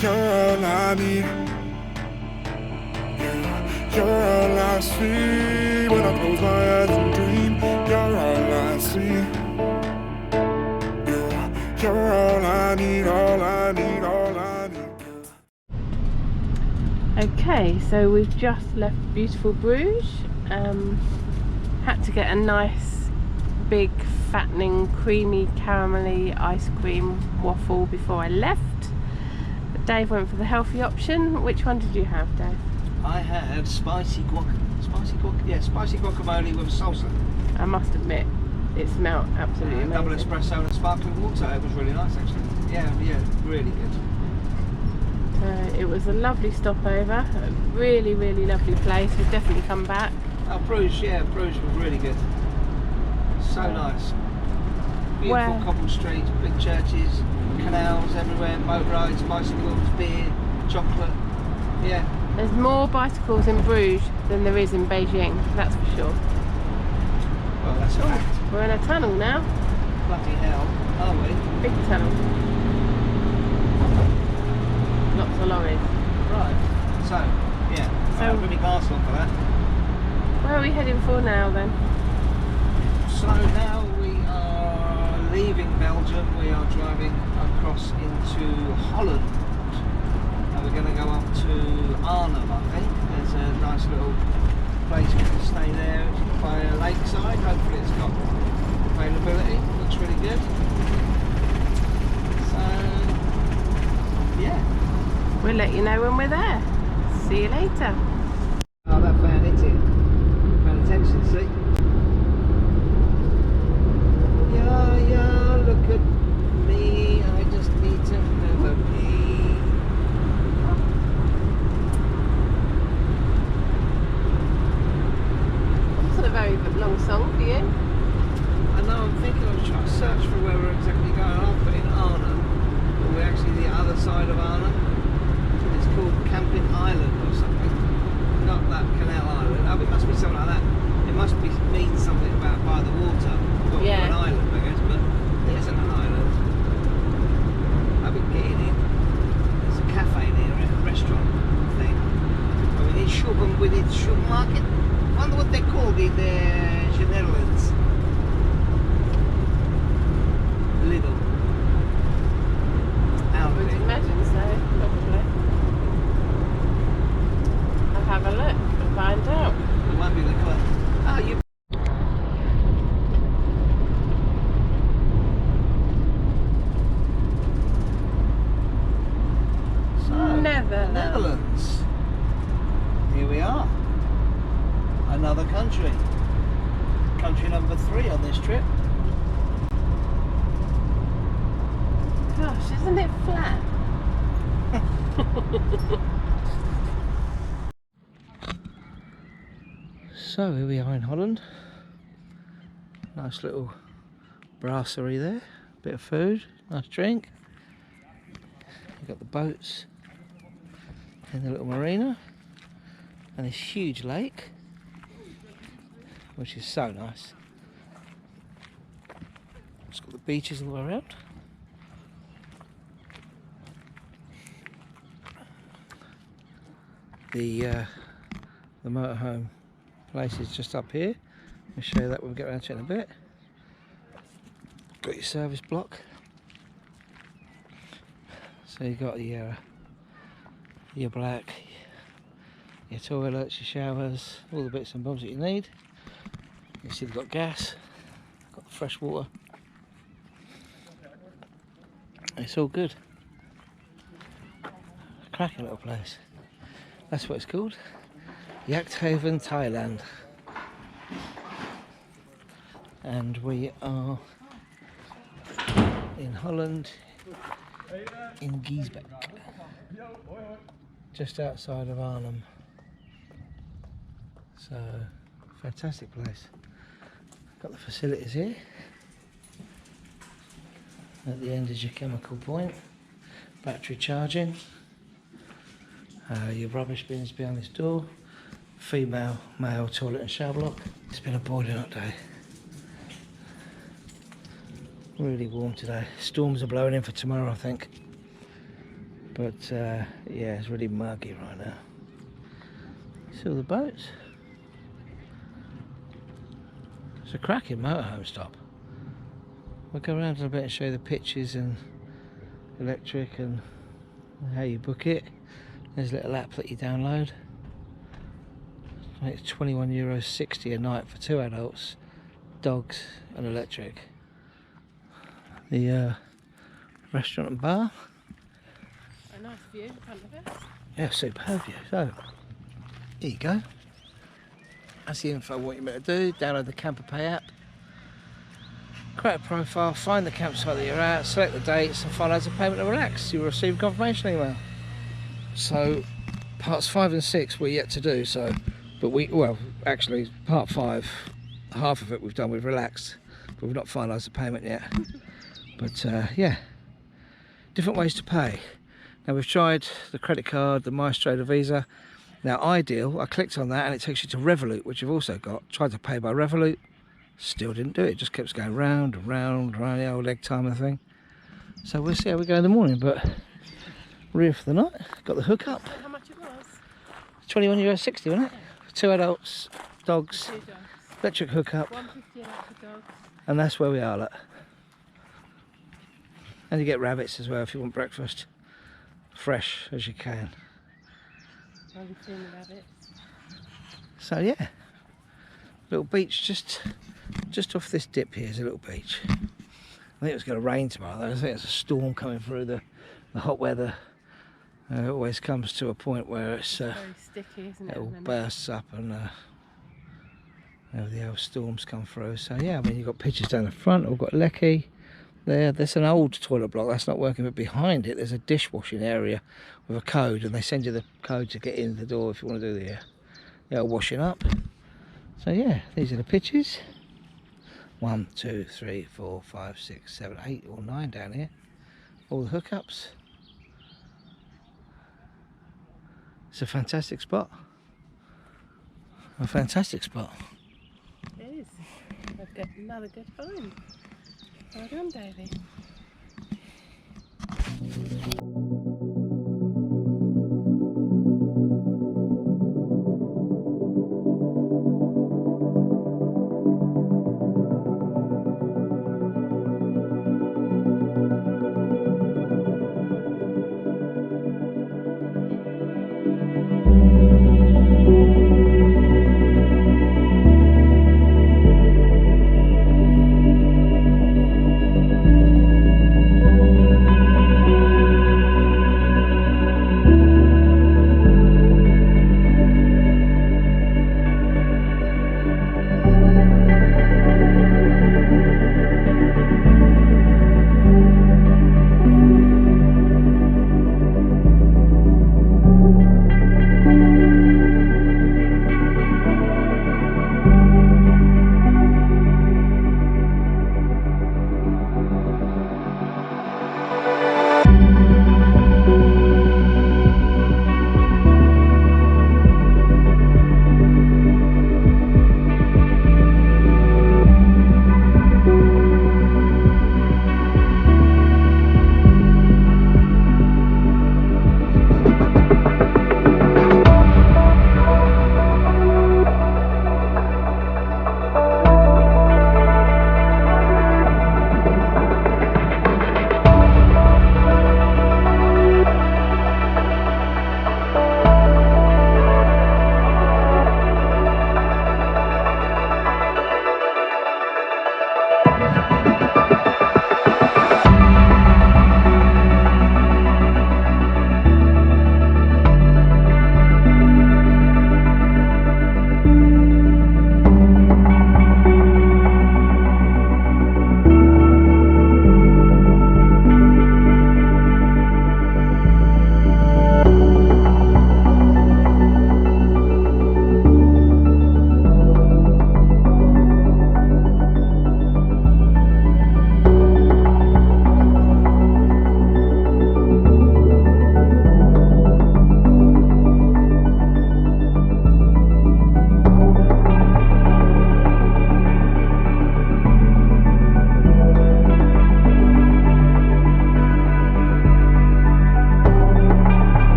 You're all I need. You're all I see when I close my eyes and dream. You're all I see. You're all I need, all I need, all I need. Okay, so we've just left beautiful Bruges. Had to get a nice, big, fattening, creamy, caramelly ice cream waffle before I left. But Dave went for the healthy option. Which one did you have, Dave? I had spicy guacamole with salsa. I must admit, it smelled absolutely amazing. Double espresso and sparkling water. It was really nice, actually. Yeah, really good. It was a lovely stopover, a really, really lovely place. We'd definitely come back. Oh, Bruges was really good. So nice. Beautiful cobble streets, big churches, canals everywhere, boat rides, bicycles, beer, chocolate. Yeah. There's more bicycles in Bruges than there is in Beijing, that's for sure. Well, that's a fact. We're in a tunnel now. Bloody hell, are we? Big tunnel. Lots of lorries. Right. So, yeah. I'll put my glass on for that. Where are we heading for now then? So now we are leaving Belgium. We are driving across into Holland. And we're going to go up to Arnhem, I think. There's a nice little place we can stay there by a lakeside. Hopefully it's got availability. Looks really good. So, yeah. We'll let you know when we're there. See you later. Oh, that fan hit it. Paying attention, see? Yeah, look at me. I just need to have a pee. Wasn't a very long song for you. I know, I'm thinking I was trying to search for where we're exactly going. I'll put in Arnhem, but we're actually the other side of Arnhem. It's called Eiland or something. Not that Canal Island. Oh, it must be something like that. It must mean something about by the water. Well, Yeah. an island, I guess, but it isn't an island. I've been getting in. There's a cafe near it, a restaurant thing. I mean, in Shubham, with its supermarket. I wonder what they're called in the Netherlands. Lidl. I would imagine so, probably. I'll have a look and find out. It won't be the club. Oh, you. So, Netherlands. Here we are. Another country. Country number 3 on this trip. Gosh, isn't it flat? So here we are in Holland. Nice little brasserie there. Bit of food, nice drink. You've got the boats in the little marina and this huge lake, which is so nice. It's got the beaches all around. The motorhome place is just up here. I'll show you that when we get around to it in a bit. Got your service block. So you've got your black, your toilets, your showers, all the bits and bobs that you need. You see they've got gas, got fresh water. It's all good. Cracking little place. That's what it's called. Yachthaven, Thailand. And we are in Holland, in Giesbeck, just outside of Arnhem. So, fantastic place. Got the facilities here. At the end is your chemical point, battery charging. Your rubbish bins behind this door, female, male toilet and shower block. It's been a boiling hot day. Really warm today. Storms are blowing in for tomorrow, I think. But yeah, it's really muggy right now. See all the boats? It's a cracking motorhome stop. We'll go around a little bit and show you the pitches and electric and how you book it. There's a little app that you download. It's €21.60 a night for 2 adults, dogs and electric. The restaurant and bar. A nice view in front of us. Yeah, superb view. So, here you go. That's the info what you're meant to do. Download the Camperplaats app. Create a profile, find the campsite that you're at, select the dates and finalise the payment and relax. You'll receive a confirmation email. So, parts 5 and 6 we're yet to do, so, but actually, part 5, half of it we've done, we've relaxed, but we've not finalised the payment yet. But yeah, different ways to pay. Now we've tried the credit card, the Maestro, the Visa. Now Ideal, I clicked on that and it takes you to Revolut, which you've also got. Tried to pay by Revolut, still didn't do it. It just keeps going round and round, around the old egg timer thing. So we'll see how we go in the morning, but we're here for the night. Got the hookup. How much it was? €21.60, wasn't it? For 2 adults, dogs, 2 dogs. electric hookup, $1.50 electric dogs. and that's where we are, look. And you get rabbits as well if you want breakfast. Fresh as you can. I'll be seeing the rabbits. So yeah, little beach just off this dip here is a little beach. I think it's going to rain tomorrow though. I think there's a storm coming through. The hot weather always comes to a point where it's Very sticky, isn't it? it all And then bursts up and the old storms come through. So yeah, I mean you've got pictures down the front. We've got Lecky. There's an old toilet block that's not working, but behind it there's a dishwashing area with a code, and they send you the code to get in the door if you want to do the washing up. So yeah, these are the pitches. 1, 2, 3, 4, 5, 6, 7, 8 or 9 down here. All the hookups. It's a fantastic spot. A fantastic spot. it is. I've got another good find. Well done, Davey.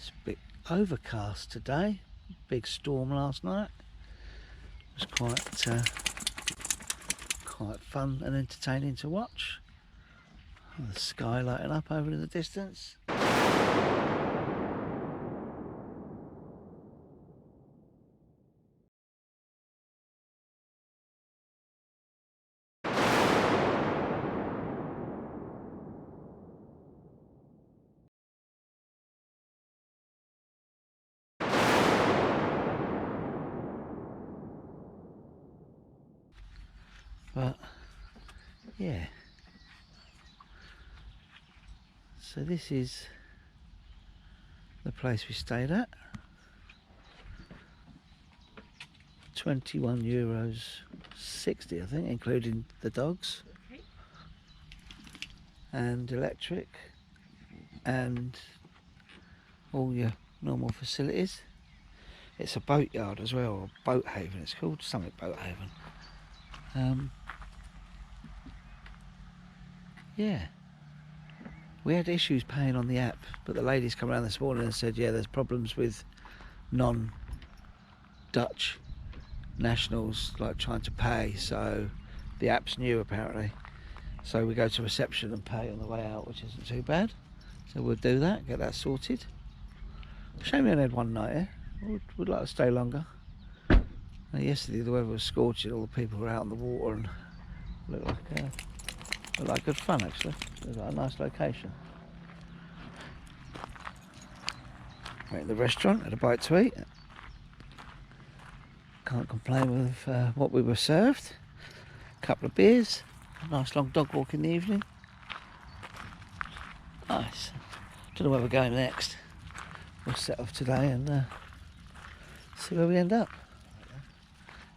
It's a bit overcast today. Big storm last night. It was quite fun and entertaining to watch. The sky lighting up over in the distance. But yeah, so this is the place we stayed at. €21.60 I think, including the dogs. Okay. And electric and all your normal facilities. It's a boat yard as well, or boat haven it's called, something boat haven. Yeah, we had issues paying on the app, but the ladies come around this morning and said, yeah, there's problems with non-Dutch nationals like trying to pay, so the app's new apparently. So we go to reception and pay on the way out, which isn't too bad. So we'll do that, get that sorted. Shame we only had one night here. We'd like to stay longer. Yesterday the weather was scorching, all the people were out on the water and looked like good fun actually. It was like a nice location. Went to the restaurant, had a bite to eat. Can't complain with what we were served. A couple of beers, a nice long dog walk in the evening. Nice. Don't know where we're going next. We'll set off today and see where we end up.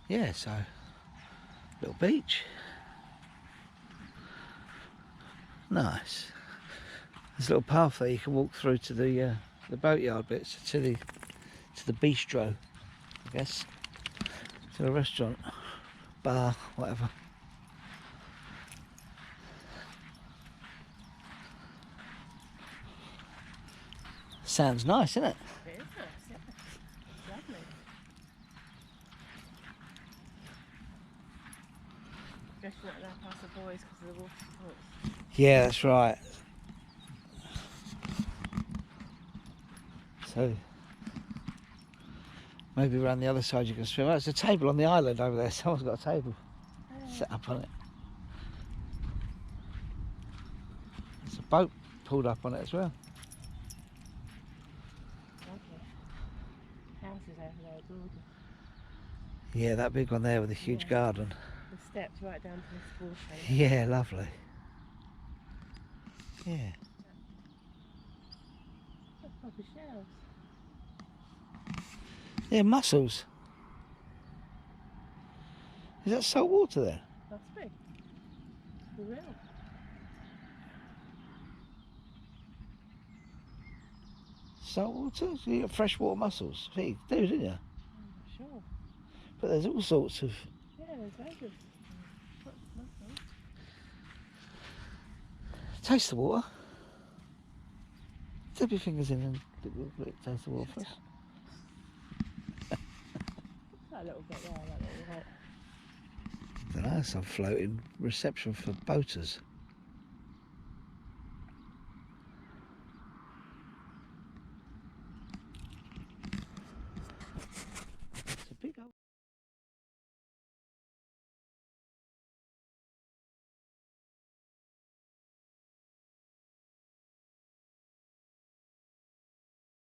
Yeah, so little beach. Nice. There's a little path there you can walk through to the boatyard bits, to the bistro, I guess, to the restaurant, bar, whatever. Sounds nice, isn't it? It is nice, yeah. Lovely. Just not allowed past the boys because of the water sports. Yeah, that's right. So maybe around the other side you can swim. Oh, there's a table on the island over there. Someone's got a table set up on it. There's a boat pulled up on it as well. Lovely. Houses over there, gorgeous. Yeah, that big one there with a huge Yeah. garden. The steps right down to the sports area. Yeah, lovely. Yeah. That's proper shells. Yeah, mussels. Is that salt water there? Must be. For real. Salt water? So you got freshwater mussels. I think you do, didn't you? I'm sure. But there's all sorts of... Yeah, there's loads of mussels. Taste the water. Dip your fingers in and taste the water Shut first. up. That little bit there, that little bit. I don't know, some floating reception for boaters.